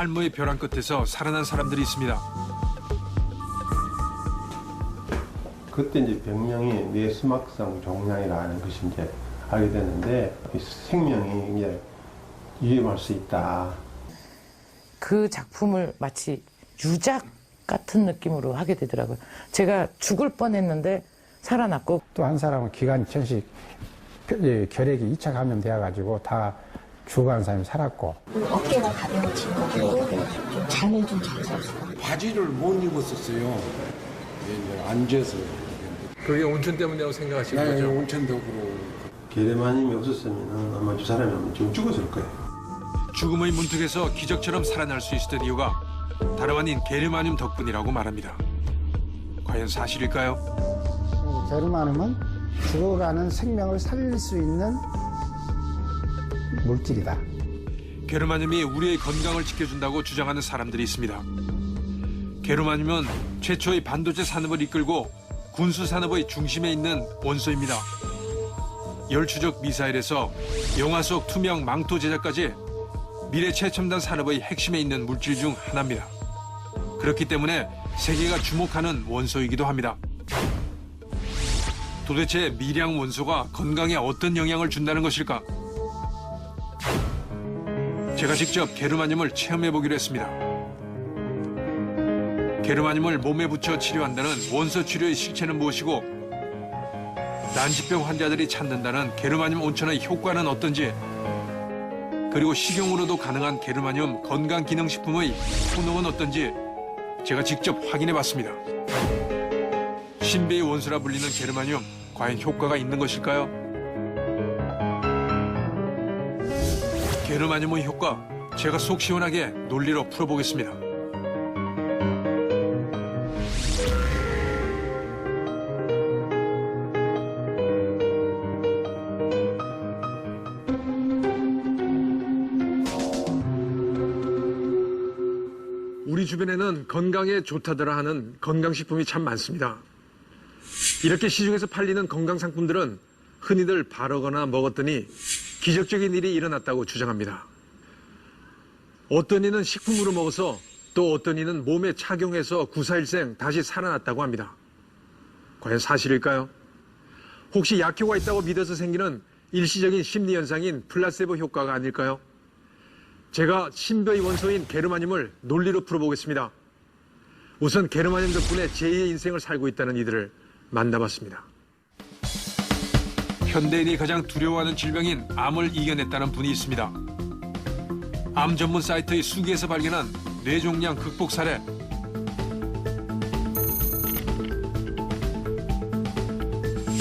탈모의 벼랑 끝에서 살아난 사람들이 있습니다. 그때 이제 병명이 뇌수막성 종양이라는 것이 이제 알게 됐는데 생명이 이제 위험할 수 있다. 그 작품을 마치 유작 같은 느낌으로 하게 되더라고요. 제가 죽을 뻔했는데 살아났고 또 한 사람은 기관천식 결핵이 2차 감염되어가지고 다 죽어가는 사람이 살았고. 어깨가 가벼워진 거고 좀 잠을 좀 잘 잤어요. 바지를 못 입었었어요. 이제 앉아서. 그게 온천 때문이라고 생각하시는 네, 거죠? 온천덕으로. 게르마늄이 없었으면 아마 저 사람이 지금 죽었을 거예요. 죽음의 문턱에서 기적처럼 살아날 수 있었던 이유가 다름 아닌 게르마늄 덕분이라고 말합니다. 과연 사실일까요? 게르마늄은 죽어가는 생명을 살릴 수 있는 물질이다. 게르마늄이 우리의 건강을 지켜준다고 주장하는 사람들이 있습니다. 게르마늄은 최초의 반도체 산업을 이끌고 군수 산업의 중심에 있는 원소입니다. 열추적 미사일에서 영화 속 투명 망토 제작까지 미래 최첨단 산업의 핵심에 있는 물질 중 하나입니다. 그렇기 때문에 세계가 주목하는 원소이기도 합니다. 도대체 미량 원소가 건강에 어떤 영향을 준다는 것일까? 제가 직접 게르마늄을 체험해보기로 했습니다. 게르마늄을 몸에 붙여 치료한다는 원소 치료의 실체는 무엇이고 난치병 환자들이 찾는다는 게르마늄 온천의 효과는 어떤지 그리고 식용으로도 가능한 게르마늄 건강기능식품의 효능은 어떤지 제가 직접 확인해봤습니다. 신비의 원소라 불리는 게르마늄 과연 효과가 있는 것일까요? 게르마늄의 효과 제가 속 시원하게 논리로 풀어보겠습니다. 우리 주변에는 건강에 좋다더라 하는 건강식품이 참 많습니다. 이렇게 시중에서 팔리는 건강상품들은 흔히들 바르거나 먹었더니 기적적인 일이 일어났다고 주장합니다. 어떤 이는 식품으로 먹어서 또 어떤 이는 몸에 착용해서 구사일생 다시 살아났다고 합니다. 과연 사실일까요? 혹시 약효가 있다고 믿어서 생기는 일시적인 심리현상인 플라세보 효과가 아닐까요? 제가 신비의 원소인 게르마늄을 논리로 풀어보겠습니다. 우선 게르마늄 덕분에 제2의 인생을 살고 있다는 이들을 만나봤습니다. 현대인이 가장 두려워하는 질병인 암을 이겨냈다는 분이 있습니다. 암 전문 사이트의 수기에서 발견한 뇌종양 극복 사례.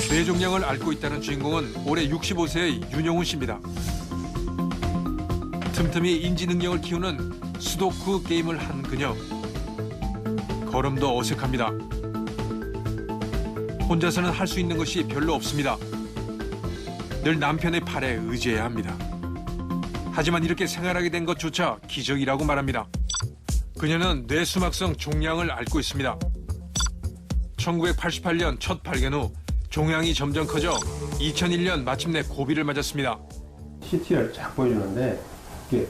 뇌종양을 앓고 있다는 주인공은 올해 65세의 윤용훈 씨입니다. 틈틈이 인지 능력을 키우는 수도쿠 게임을 한 그녀. 걸음도 어색합니다. 혼자서는 할 수 있는 것이 별로 없습니다. 늘 남편의 팔에 의지해야 합니다. 하지만 이렇게 생활하게 된 것조차 기적이라고 말합니다. 그녀는 뇌수막성 종양을 앓고 있습니다. 1988년 첫 발견 후 종양이 점점 커져 2001년 마침내 고비를 맞았습니다. CT를 쫙 보여주는데 이게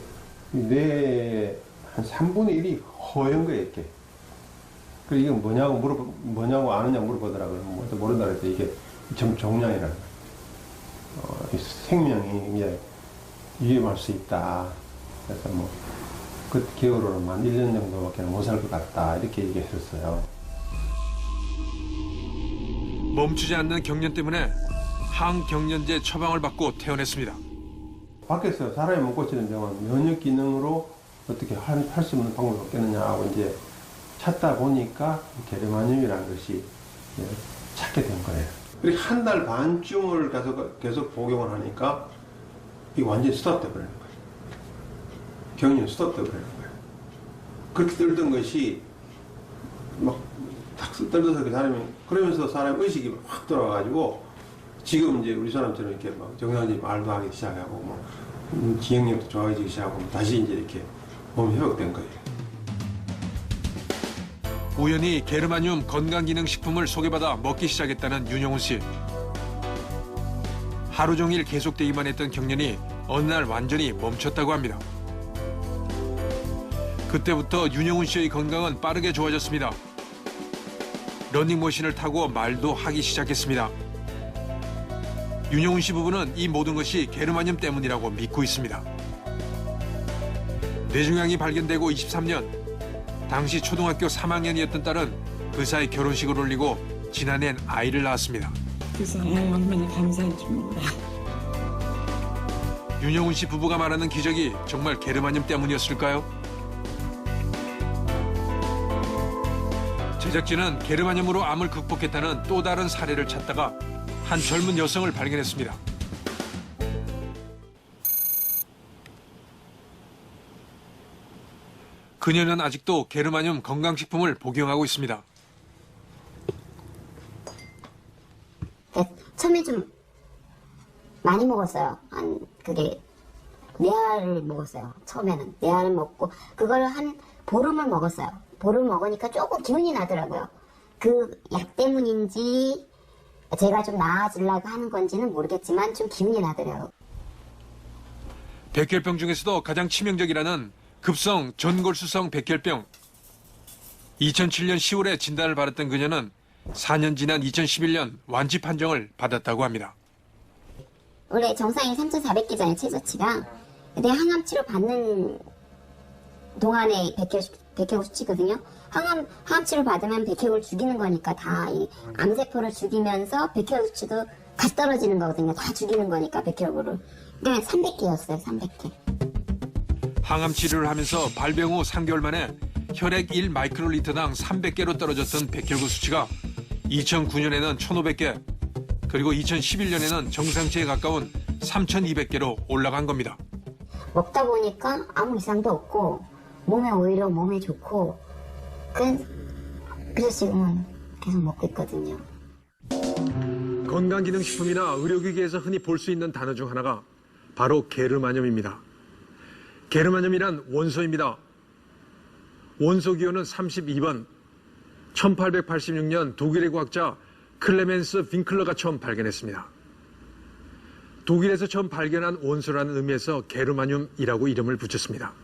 뇌의 한 3분의 1이 허연 거예요, 이렇게. 그리고 이게 뭐냐고 아느냐고 물어보더라고요. 뭐 모른다 그랬더니 이게 종양이라는 거예요. 생명이 이제 위험할 수 있다. 그래서 뭐 그 기억으로는 한 1년 정도밖에 못 살 것 같다. 이렇게 얘기했었어요. 멈추지 않는 경련 때문에 항경련제 처방을 받고 퇴원했습니다. 밖에서 사람이 못 고치는 병은 면역 기능으로 어떻게 할 수 있는 방법이 없겠느냐 하고 이제 찾다 보니까 게르마늄이라는 것이 찾게 된 거예요. 그리고 한 달 반쯤을 계속 복용을 하니까 이게 완전히 스톱돼 버리는 거예요. 경련이 스톱돼 버리는 거예요. 그렇게 떨던 것이 막 탁 떨어서 그 사람이 그러면서 사람 의식이 확 돌아와가지고 지금 이제 우리 사람처럼 이렇게 막 정상적인 말도 하기 시작하고 뭐 기억력도 좋아지기 시작하고 다시 이제 이렇게 몸이 회복된 거예요. 우연히 게르마늄 건강기능식품을 소개받아 먹기 시작했다는 윤용훈 씨. 하루 종일 계속되기만 했던 경련이 어느 날 완전히 멈췄다고 합니다. 그때부터 윤영훈 씨의 건강은 빠르게 좋아졌습니다. 러닝머신을 타고 말도 하기 시작했습니다. 윤영훈 씨 부부는 이 모든 것이 게르마늄 때문이라고 믿고 있습니다. 뇌종양이 발견되고 23년, 당시 초등학교 3학년이었던 딸은 그 사이 결혼식을 올리고 지난해엔 아이를 낳았습니다. 그래서 얼마나 감사해줍니다. 윤영훈 씨 부부가 말하는 기적이 정말 게르마늄 때문이었을까요? 제작진은 게르마늄으로 암을 극복했다는 또 다른 사례를 찾다가 한 젊은 여성을 발견했습니다. 그녀는 아직도 게르마늄 건강식품을 복용하고 있습니다. 처음에 좀 많이 먹었어요. 그게 4알을 먹었어요. 처음에는 4알을 먹고 그걸 한 보름을 먹었어요. 보름 먹으니까 조금 기운이 나더라고요. 그 약 때문인지 제가 좀 나아지려고 하는 건지는 모르겠지만 좀 기운이 나더라고요. 백혈병 중에서도 가장 치명적이라는 급성 전골수성 백혈병. 2007년 10월에 진단을 받았던 그녀는 4년 지난 2011년 완치 판정을 받았다고 합니다. 원래 정상이 3,400개잖아요, 최저치가. 근데 항암 치료 받는 동안에 백혈구 수치거든요. 항암 치료 받으면 백혈구를 죽이는 거니까 다 이 암세포를 죽이면서 백혈구 수치도 같이 떨어지는 거거든요. 다 죽이는 거니까 백혈구를. 그러니까 300개였어요, 300개. 항암 치료를 하면서 발병 후 3개월 만에 혈액 1마이크로리터당 300개로 떨어졌던 백혈구 수치가 2009년에는 1,500개, 그리고 2011년에는 정상치에 가까운 3,200개로 올라간 겁니다. 먹다 보니까 아무 이상도 없고 오히려 몸에 좋고 그래서 지금은 계속 먹고 있거든요. 건강기능식품이나 의료기기에서 흔히 볼 수 있는 단어 중 하나가 바로 게르마늄입니다. 게르마늄이란 원소입니다. 원소 기호는 32번. 1886년 독일의 과학자 클레멘스 윙클러가 처음 발견했습니다. 독일에서 처음 발견한 원소라는 의미에서 게르마늄이라고 이름을 붙였습니다.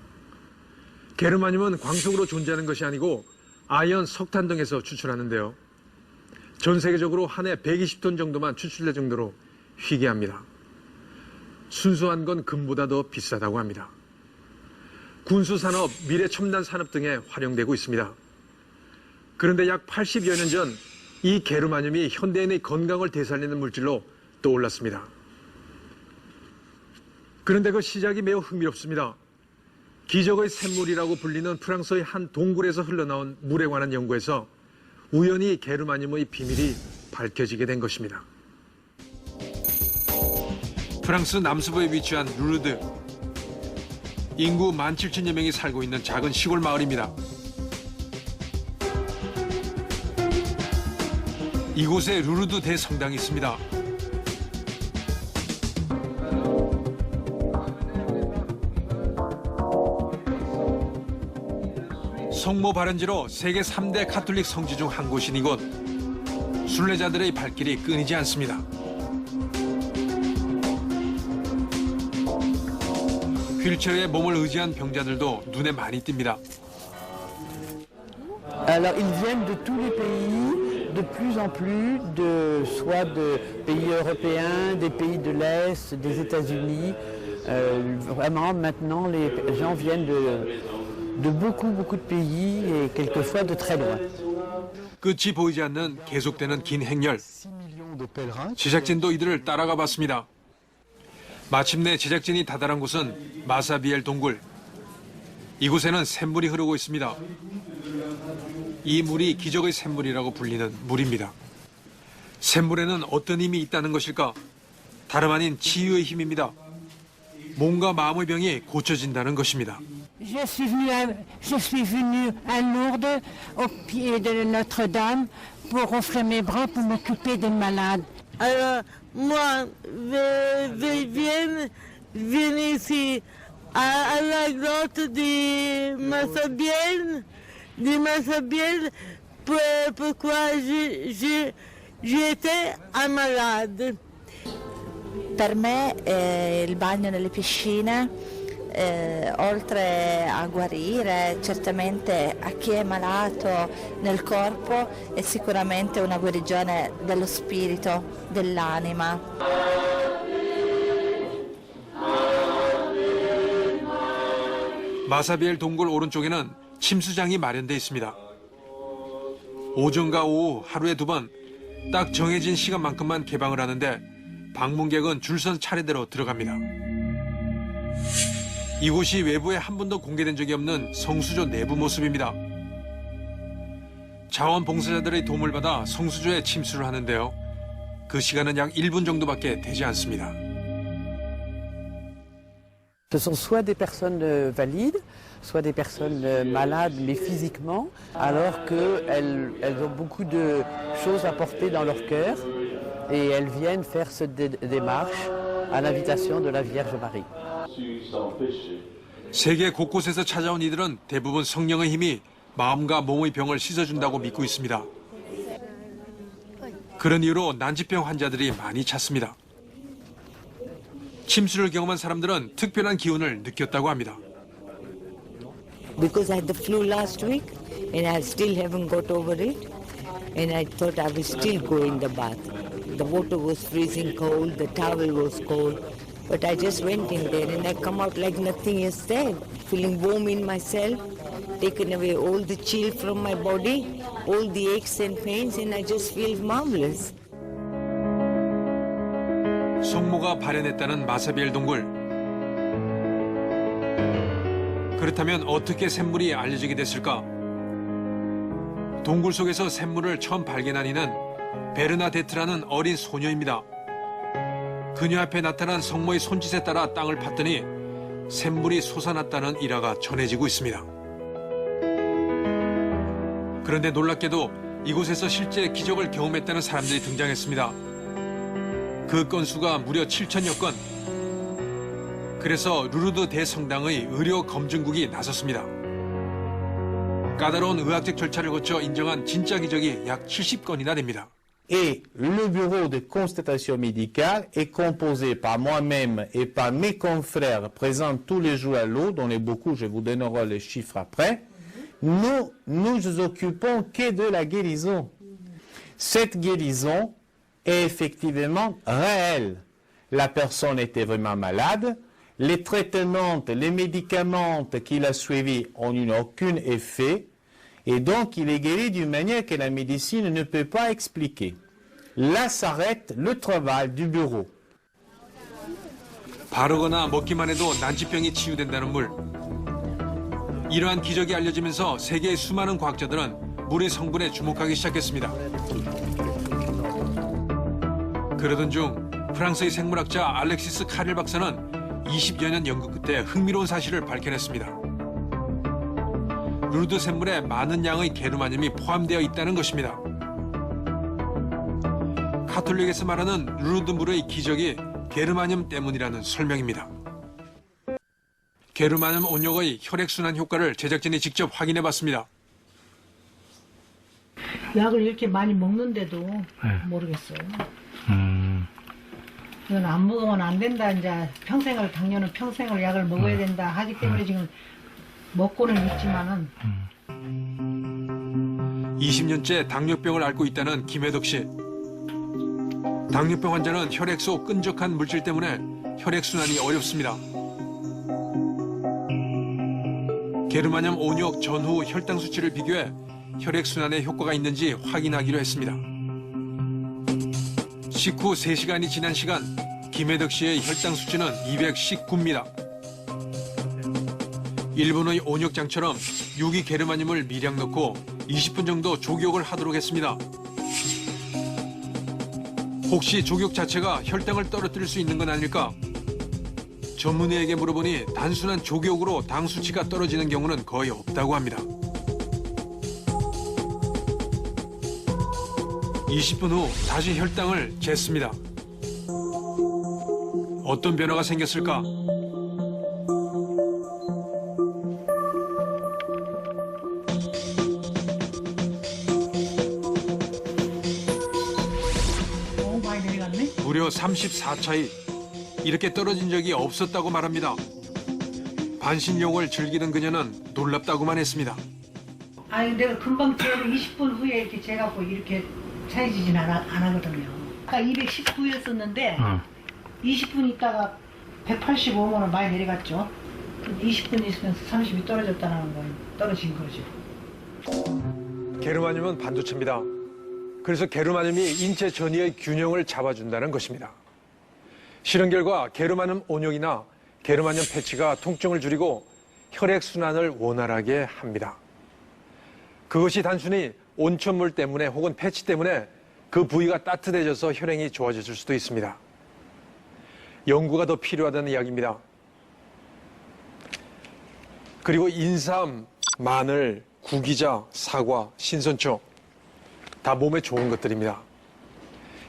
게르마늄은 광석으로 존재하는 것이 아니고 아연, 석탄 등에서 추출하는데요. 전 세계적으로 한 해 120톤 정도만 추출될 정도로 희귀합니다. 순수한 건 금보다 더 비싸다고 합니다. 군수산업, 미래첨단 산업 등에 활용되고 있습니다. 그런데 약 80여 년 전 이 게르마늄이 현대인의 건강을 되살리는 물질로 떠올랐습니다. 그런데 그 시작이 매우 흥미롭습니다. 기적의 샘물이라고 불리는 프랑스의 한 동굴에서 흘러나온 물에 관한 연구에서 우연히 게르마늄의 비밀이 밝혀지게 된 것입니다. 프랑스 남서부에 위치한 루르드. 인구 17,000여 명이 살고 있는 작은 시골 마을입니다. 이곳에 루르드 대성당이 있습니다. 성모 발현지로 세계 3대 가톨릭 성지 중 한 곳인 이곳. 순례자들의 발길이 끊이지 않습니다. 휠체어에 몸을 의지한 병자들도 눈에 많이 띕니다. Alors ils viennent de tous les pays, de plus en plus, soit de pays européens, des pays de l'Est, des États-Unis. Vraiment maintenant les gens viennent de beaucoup de pays et quelquefois de très loin. 끝이 보이지 않는 계속되는 긴 행렬. 제작진도 이들을 따라가 봤습니다. 마침내 제작진이 다다른 곳은 마사비엘 동굴. 이곳에는 샘물이 흐르고 있습니다. 이 물이 기적의 샘물이라고 불리는 물입니다. 샘물에는 어떤 힘이 있다는 것일까? 다름 아닌 치유의 힘입니다. 몸과 마음의 병이 고쳐진다는 것입니다. Je suis venue à Lourdes, au pied de Notre-Dame, pour offrir mes bras pour m'occuper des malades. Alors, moi, je viens ici, à la grotte de Massabielle, pourquoi j'étais malade. Per me il bagno nelle piscine oltre a guarire certamente a chi è malato nel corpo, è sicuramente una guarigione dello spirito, dell'anima. 마사비엘 동굴 오른쪽에는 침수장이 마련돼 있습니다. 오전과 오후 하루에 2번 딱 정해진 시간만큼만 개방을 하는데 방문객은 줄선 차례대로 들어갑니다. 이곳이 외부에 한 번도 공개된 적이 없는 성수조 내부 모습입니다. 자원봉사자들의 도움을 받아 성수조에 침수를 하는데요. 그 시간은 약 1분 정도밖에 되지 않습니다. Ce sont soit des personnes valides, soit des personnes malades mais physiquement, alors qu'elles ont beaucoup de choses à porter dans leur cœur et elles viennent faire cette démarche à l'invitation de la Vierge Marie. 세계 곳곳에서 찾아온 이들은 대부분 성령의 힘이 마음과 몸의 병을 씻어준다고 믿고 있습니다. 그런 이유로 난치병 환자들이 많이 찾습니다. 침수를 경험한 사람들은 특별한 기운을 느꼈다고 합니다. Because I had the flu last week and I still haven't got over it, and I thought I would still go in the bath. The water was freezing cold, the towel was cold, but I just went in there and I come out like nothing is there, feeling warm in myself, taken away all the chill from my body, all the aches and pains, and I just feel marvelous. 성모가 발현했다는 마사비엘 동굴. 그렇다면 어떻게 샘물이 알려지게 됐을까? 동굴 속에서 샘물을 처음 발견한 이는 베르나데트라는 어린 소녀입니다. 그녀 앞에 나타난 성모의 손짓에 따라 땅을 팠더니 샘물이 솟아났다는 일화가 전해지고 있습니다. 그런데 놀랍게도 이곳에서 실제 기적을 경험했다는 사람들이 등장했습니다. 그 건수가 무려 7,000여 건. 그래서 루르드 대성당의 의료 검증국이 나섰습니다. 까다로운 의학적 절차를 거쳐 인정한 진짜 기적이 약 70건이나 됩니다. Et le bureau de constatation médicale est composé par moi-même et par mes confrères présents tous les jours à l'eau, dont les beaucoup, je vous donnerai les chiffres après. Nous nous occupons que de la guérison. Cette guérison est effectivement réelle. La personne était vraiment malade. Les traitements, les médicaments qu'il a suivis n'ont eu aucun effet. Et donc, il est guéri d'une manière que la médecine ne peut pas expliquer. Là s'arrête le travail du bureau. 바르거나 먹기만 해도 난치병이 치유된다는 물. 이러한 기적이 알려지면서 세계의 수많은 과학자들은 물의 성분에 주목하기 시작했습니다. 그러던 중 프랑스의 생물학자 알렉시스 카릴 박사는 20여 년 연구 끝에 흥미로운 사실을 밝혀냈습니다. 루르드 샘물에 많은 양의 게르마늄이 포함되어 있다는 것입니다. 카톨릭에서 말하는 루르드 물의 기적이 게르마늄 때문이라는 설명입니다. 게르마늄 온욕의 혈액순환 효과를 제작진이 직접 확인해봤습니다. 약을 이렇게 많이 먹는데도 모르겠어요. 이건 안 먹으면 안 된다. 이제 평생을 당뇨는 평생을 약을 먹어야 된다 하기 때문에 지금 먹고는 있지만은 20년째 당뇨병을 앓고 있다는 김혜덕 씨. 당뇨병 환자는 혈액 속 끈적한 물질 때문에 혈액순환이 어렵습니다. 게르마늄 온욕 전후 혈당 수치를 비교해 혈액순환에 효과가 있는지 확인하기로 했습니다. 식후 3시간이 지난 시간 김혜덕 씨의 혈당 수치는 219입니다. 일본의 온욕장처럼 유기 게르마늄을 미량 넣고 20분 정도 족욕을 하도록 했습니다. 혹시 족욕 자체가 혈당을 떨어뜨릴 수 있는 건 아닐까? 전문의에게 물어보니 단순한 족욕으로 당 수치가 떨어지는 경우는 거의 없다고 합니다. 20분 후 다시 혈당을 쟀습니다. 어떤 변화가 생겼을까? 무려 34차이. 이렇게 떨어진 적이 없었다고 말합니다. 반신욕을 즐기는 그녀는 놀랍다고만 했습니다. 아니 내가 금방 재고 20분 후에 이렇게 재갖고 이렇게 차려지진 안 하거든요. 아까 219였었는데 20분 있다가 185면 많이 내려갔죠. 20분 있으면서 30이 떨어졌다는 건 떨어진 거죠. 게르마늄은 반도체입니다. 그래서 게르마늄이 인체 전이의 균형을 잡아준다는 것입니다. 실험 결과 게르마늄 온용이나 게르마늄 패치가 통증을 줄이고 혈액순환을 원활하게 합니다. 그것이 단순히 온천물 때문에 혹은 패치 때문에 그 부위가 따뜻해져서 혈행이 좋아졌을 수도 있습니다. 연구가 더 필요하다는 이야기입니다. 그리고 인삼, 마늘, 구기자, 사과, 신선초 다 몸에 좋은 것들입니다.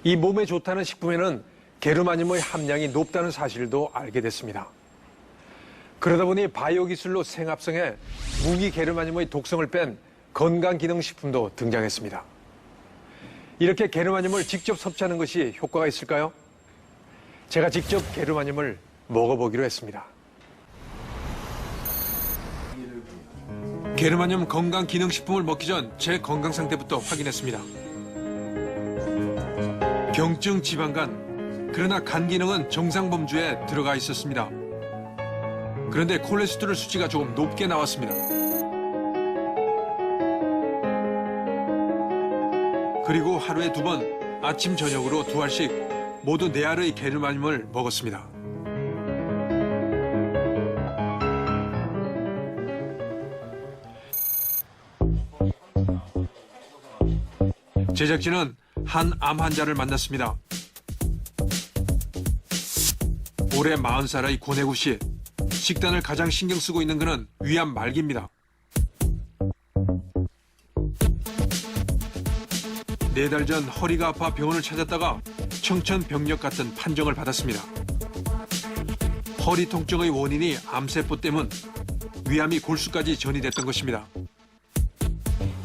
이 몸에 좋다는 식품에는 게르마늄의 함량이 높다는 사실도 알게 됐습니다. 그러다 보니 바이오 기술로 생합성에 무기 게르마늄의 독성을 뺀 건강기능식품도 등장했습니다. 이렇게 게르마늄을 직접 섭취하는 것이 효과가 있을까요? 제가 직접 게르마늄을 먹어보기로 했습니다. 게르마늄 건강기능식품을 먹기 전 제 건강 상태부터 확인했습니다. 경증 지방간, 그러나 간 기능은 정상 범주에 들어가 있었습니다. 그런데 콜레스테롤 수치가 조금 높게 나왔습니다. 그리고 하루에 2번, 아침 저녁으로 2알씩 모두 4알의 게르마늄을 먹었습니다. 제작진은 한 암 환자를 만났습니다. 올해 40살의 권혜구 씨. 식단을 가장 신경 쓰고 있는 그는 위암 말기입니다. 4달 전 허리가 아파 병원을 찾았다가 청천벽력 같은 판정을 받았습니다. 허리 통증의 원인이 암세포 때문, 위암이 골수까지 전이됐던 것입니다.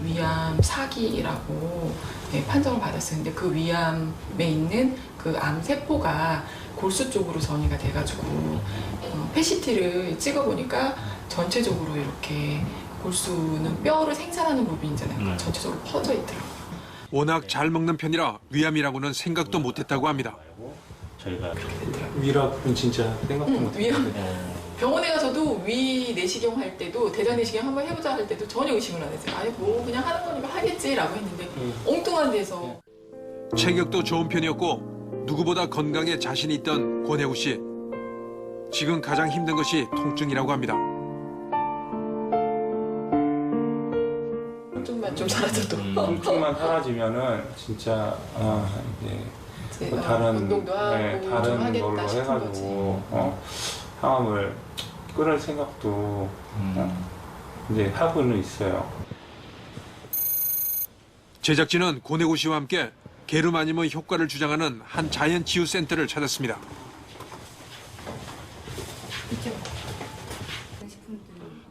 위암 4기라고 판정을 받았었는데 그 위암에 있는 그 암세포가 골수 쪽으로 전이가 돼가지고 PET를 찍어보니까 전체적으로 이렇게 골수는 뼈를 생산하는 부분이잖아요. 전체적으로 퍼져 있더라고요. 워낙 잘 먹는 편이라 위암이라고는 생각도 못했다고 합니다. 저희가 그렇게 됐더라고요. 위라고는 진짜 생각도 못했어요. 병원에 가서도 위 내시경 할 때도 대장 내시경 한번 해보자 할 때도 전혀 의심을 안 했어요. 아니 뭐 그냥 하는 거니까 하겠지라고 했는데 엉뚱한 데서. 체격도 좋은 편이었고 누구보다 건강에 자신이 있던 권혜구 씨. 지금 가장 힘든 것이 통증이라고 합니다. 통증만 좀 사라져도. 통증만 사라지면은 진짜 이제 또 다른 운동도 하고 다른 걸로 해가지고 항암을 끊을 생각도 이제 하고는 있어요. 제작진은 권혜구 씨와 함께 게르마늄의 효과를 주장하는 한 자연 치유 센터를 찾았습니다.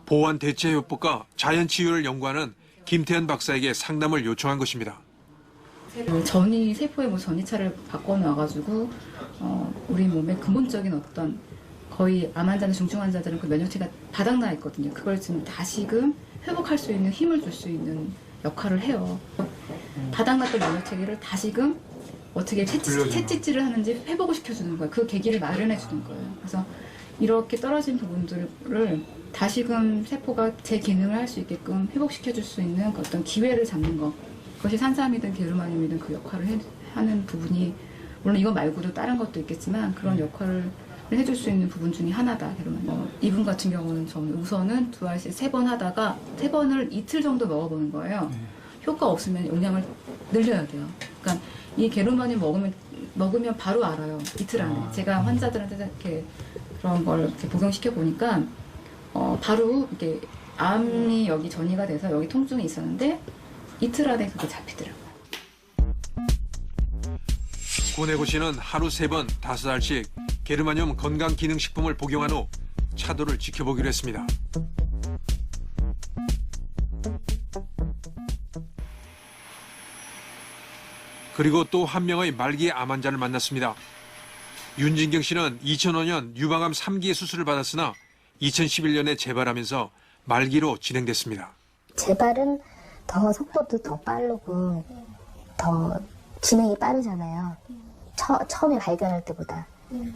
보완 대체요법과 자연 치유를 연구하는 김태현 박사에게 상담을 요청한 것입니다. 전이 세포의 뭐 전이차를 바꿔놔가지고 우리 몸의 근본적인 어떤 거의 암 환자나 중증 환자들은 그 면역체가 바닥나 있거든요. 그걸 지금 다시금 회복할 수 있는 힘을 줄 수 있는 역할을 해요. 바닥났던 면역체계를 다시금 어떻게 채찍질을 하는지 회복을 시켜주는 거예요. 그 계기를 마련해 주는 거예요. 그래서 이렇게 떨어진 부분들을 다시금 세포가 제 기능을 할 수 있게끔 회복시켜줄 수 있는 어떤 기회를 잡는 것. 그것이 산삼이든 게르마늄이든 그 역할을 하는 부분이 물론 이거 말고도 다른 것도 있겠지만 그런 역할을 해줄 수 있는 부분 중에 하나다. 게르마늄. 이분 같은 경우는 저는 우선은 2알씩 3번 하다가 3번을 이틀 정도 먹어보는 거예요. 효과 없으면 용량을 늘려야 돼요. 그러니까 이 게르마늄 먹으면 바로 알아요. 이틀 안에. 제가 환자들한테 이렇게 그런 걸 이렇게 복용시켜 보니까 바로 이렇게 암이 여기 전이가 돼서 여기 통증이 있었는데 이틀 안에 그게 잡히더라고요. 권혜구 씨는 하루 3번, 5알씩 게르마늄 건강기능식품을 복용한 후 차도를 지켜보기로 했습니다. 그리고 또 한 명의 말기 암 환자를 만났습니다. 윤진경 씨는 2005년 유방암 3기의 수술을 받았으나 2011년에 재발하면서 말기로 진행됐습니다. 재발은 더 속도도 더 빠르고 더 진행이 빠르잖아요. 처음에 발견할 때보다.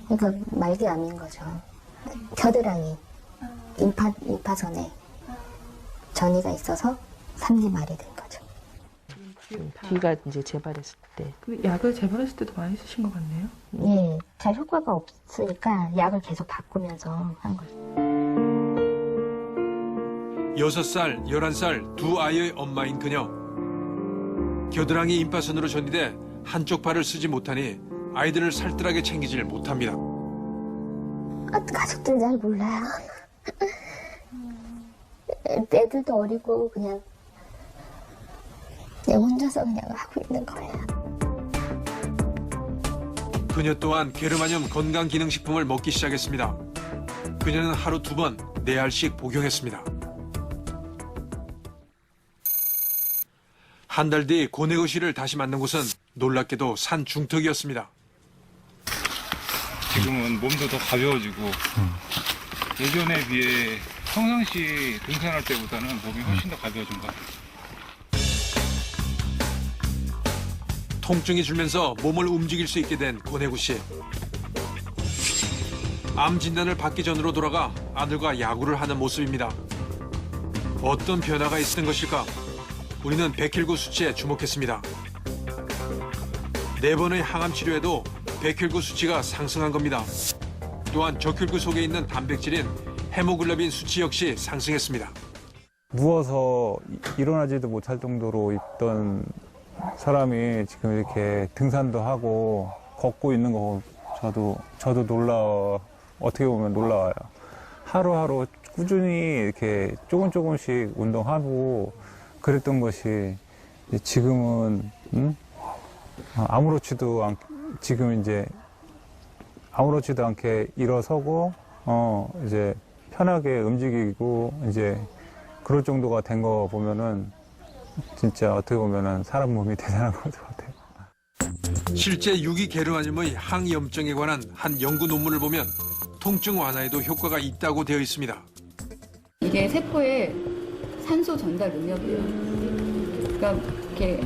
그러니까 말기암인 거죠. 겨드랑이, 임파선에 전이가 있어서 3기 말이 된 거죠. 귀가 이제 재발했을 때. 그 약을 재발했을 때도 많이 쓰신 것 같네요. 예, 잘 효과가 없으니까 약을 계속 바꾸면서 한 거죠. 6살, 11살 두 아이의 엄마인 그녀. 겨드랑이 임파선으로 전이돼 한쪽 팔을 쓰지 못하니 아이들을 살뜰하게 챙기질 못합니다. 가족들은 잘 몰라요. 애들도 어리고 그냥 혼자서 그냥 하고 있는 거예요. 그녀 또한 게르마늄 건강기능식품을 먹기 시작했습니다. 그녀는 하루 2번 4알씩 복용했습니다. 한 달 뒤 고뇌의 씨를 다시 만난 곳은 놀랍게도 산 중턱이었습니다. 지금은 몸도 더 가벼워지고 예전에 비해 평상시 등산할 때보다는 몸이 훨씬 더 가벼워진 것 같아요. 통증이 줄면서 몸을 움직일 수 있게 된 고뇌구 씨. 암 진단을 받기 전으로 돌아가 아들과 야구를 하는 모습입니다. 어떤 변화가 있었던 것일까? 우리는 백혈구 수치에 주목했습니다. 4번의 항암 치료에도 백혈구 수치가 상승한 겁니다. 또한 적혈구 속에 있는 단백질인 헤모글로빈 수치 역시 상승했습니다. 누워서 일어나지도 못할 정도로 있던 사람이 지금 이렇게 등산도 하고 걷고 있는 거 저도 어떻게 보면 놀라워요. 하루하루 꾸준히 이렇게 조금씩 운동하고 그랬던 것이 지금은 아무렇지도 않게 일어서고 이제 편하게 움직이고 이제 그럴 정도가 된 거 보면은 진짜 어떻게 보면은 사람 몸이 대단한 것 같아요. 실제 유기게르마늄의 항염증에 관한 한 연구 논문을 보면 통증 완화에도 효과가 있다고 되어 있습니다. 이게 세포의 산소 전달 능력이에요. 그러니까 이렇게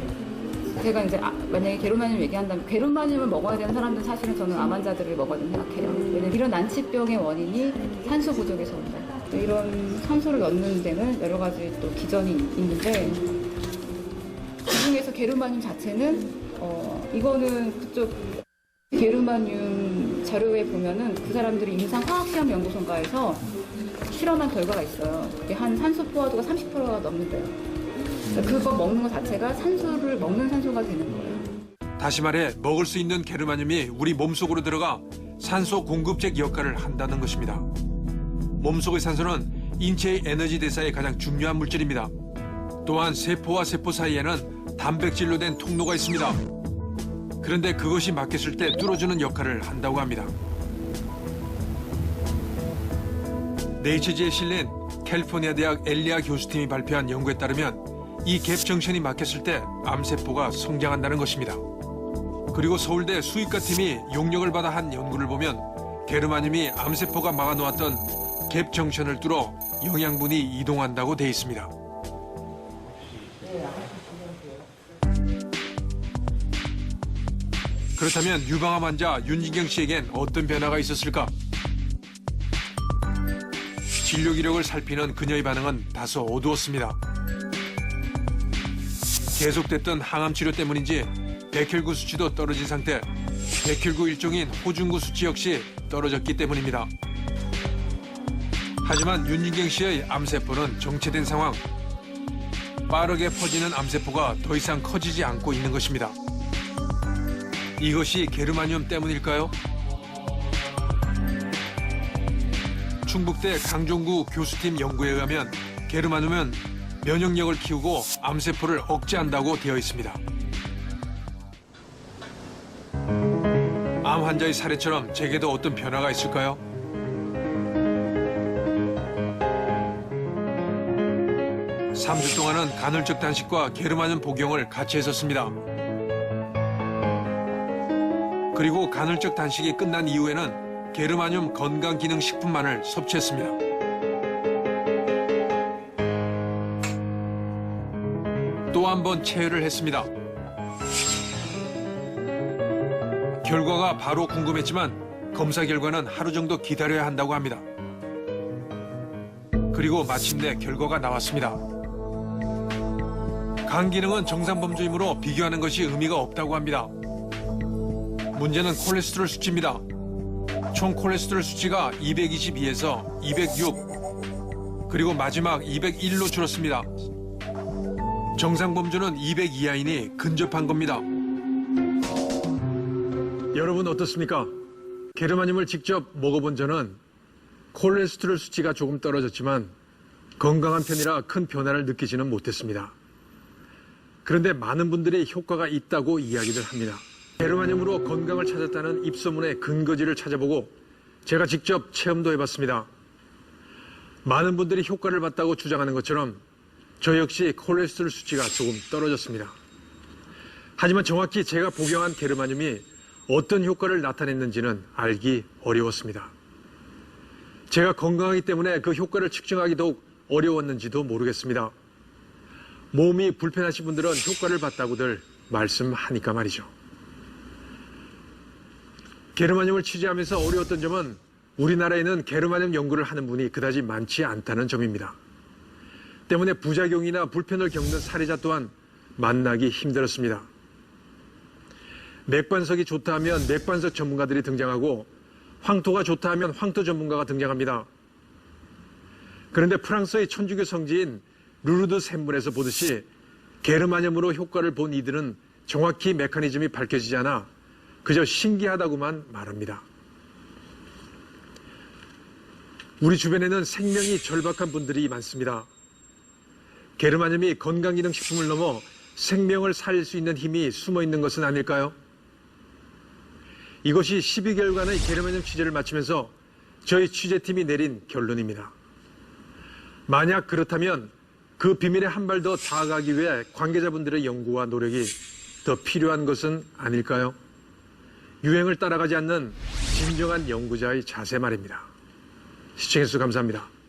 제가 이제 만약에 게르마늄 얘기한다면 게르마늄을 먹어야 되는 사람들은 사실은 저는 암 환자들을 먹어야 된다고 생각해요. 왜냐면 이런 난치병의 원인이 산소 부족에서 온다. 이런 산소를 넣는 데는 여러 가지 또 기전이 있는데 그중에서 게르마늄 자체는 이거는 그쪽 게르마늄 자료에 보면은 그 사람들이 임상화학시험연구소인가에서 실험한 결과가 있어요. 그게 한 산소 포화도가 30%가 넘는데요. 그거 먹는 것 자체가 산소를 먹는 산소가 되는 거예요. 다시 말해 먹을 수 있는 게르마늄이 우리 몸속으로 들어가 산소 공급책 역할을 한다는 것입니다. 몸속의 산소는 인체의 에너지 대사에 가장 중요한 물질입니다. 또한 세포와 세포 사이에는 단백질로 된 통로가 있습니다. 그런데 그것이 막혔을 때 뚫어주는 역할을 한다고 합니다. 네이처지에 실린 캘리포니아 대학 엘리아 교수팀이 발표한 연구에 따르면 이 갭 정션이 막혔을 때 암세포가 성장한다는 것입니다. 그리고 서울대 수의과 팀이 용역을 받아 한 연구를 보면 게르마늄이 암세포가 막아놓았던 갭 정션을 뚫어 영양분이 이동한다고 돼 있습니다. 그렇다면 유방암 환자 윤진경 씨에겐 어떤 변화가 있었을까? 진료 기록을 살피는 그녀의 반응은 다소 어두웠습니다. 계속됐던 항암 치료 때문인지 백혈구 수치도 떨어진 상태, 백혈구 일종인 호중구 수치 역시 떨어졌기 때문입니다. 하지만 윤진경 씨의 암세포는 정체된 상황. 빠르게 퍼지는 암세포가 더 이상 커지지 않고 있는 것입니다. 이것이 게르마늄 때문일까요? 충북대 강종구 교수팀 연구에 의하면 게르마늄은 면역력을 키우고 암세포를 억제한다고 되어 있습니다. 암 환자의 사례처럼 제게도 어떤 변화가 있을까요? (3주) 동안은 간헐적 단식과 게르마늄 복용을 같이 했었습니다. 그리고 간헐적 단식이 끝난 이후에는 게르마늄 건강기능식품만을 섭취했습니다. 한 번 체열을 했습니다. 결과가 바로 궁금했지만 검사 결과는 하루 정도 기다려야 한다고 합니다. 그리고 마침내 결과가 나왔습니다. 간 기능은 정상 범주이므로 비교하는 것이 의미가 없다고 합니다. 문제는 콜레스테롤 수치입니다. 총 콜레스테롤 수치가 222에서 206, 그리고 마지막 201로 줄었습니다. 정상 범주는 200 이하이니 근접한 겁니다. 여러분 어떻습니까? 게르마늄을 직접 먹어본 저는 콜레스테롤 수치가 조금 떨어졌지만 건강한 편이라 큰 변화를 느끼지는 못했습니다. 그런데 많은 분들이 효과가 있다고 이야기들 합니다. 게르마늄으로 건강을 찾았다는 입소문의 근거지를 찾아보고 제가 직접 체험도 해봤습니다. 많은 분들이 효과를 봤다고 주장하는 것처럼 저 역시 콜레스테롤 수치가 조금 떨어졌습니다. 하지만 정확히 제가 복용한 게르마늄이 어떤 효과를 나타냈는지는 알기 어려웠습니다. 제가 건강하기 때문에 그 효과를 측정하기 더욱 어려웠는지도 모르겠습니다. 몸이 불편하신 분들은 효과를 봤다고들 말씀하니까 말이죠. 게르마늄을 취재하면서 어려웠던 점은 우리나라에는 게르마늄 연구를 하는 분이 그다지 많지 않다는 점입니다. 때문에 부작용이나 불편을 겪는 사례자 또한 만나기 힘들었습니다. 맥반석이 좋다 하면 맥반석 전문가들이 등장하고 황토가 좋다 하면 황토 전문가가 등장합니다. 그런데 프랑스의 천주교 성지인 루르드 샘물에서 보듯이 게르마늄으로 효과를 본 이들은 정확히 메커니즘이 밝혀지지 않아 그저 신기하다고만 말합니다. 우리 주변에는 생명이 절박한 분들이 많습니다. 게르마늄이 건강기능식품을 넘어 생명을 살릴 수 있는 힘이 숨어 있는 것은 아닐까요? 이것이 12개월간의 게르마늄 취재를 마치면서 저희 취재팀이 내린 결론입니다. 만약 그렇다면 그 비밀에 한 발 더 다가가기 위해 관계자분들의 연구와 노력이 더 필요한 것은 아닐까요? 유행을 따라가지 않는 진정한 연구자의 자세 말입니다. 시청해주셔서 감사합니다.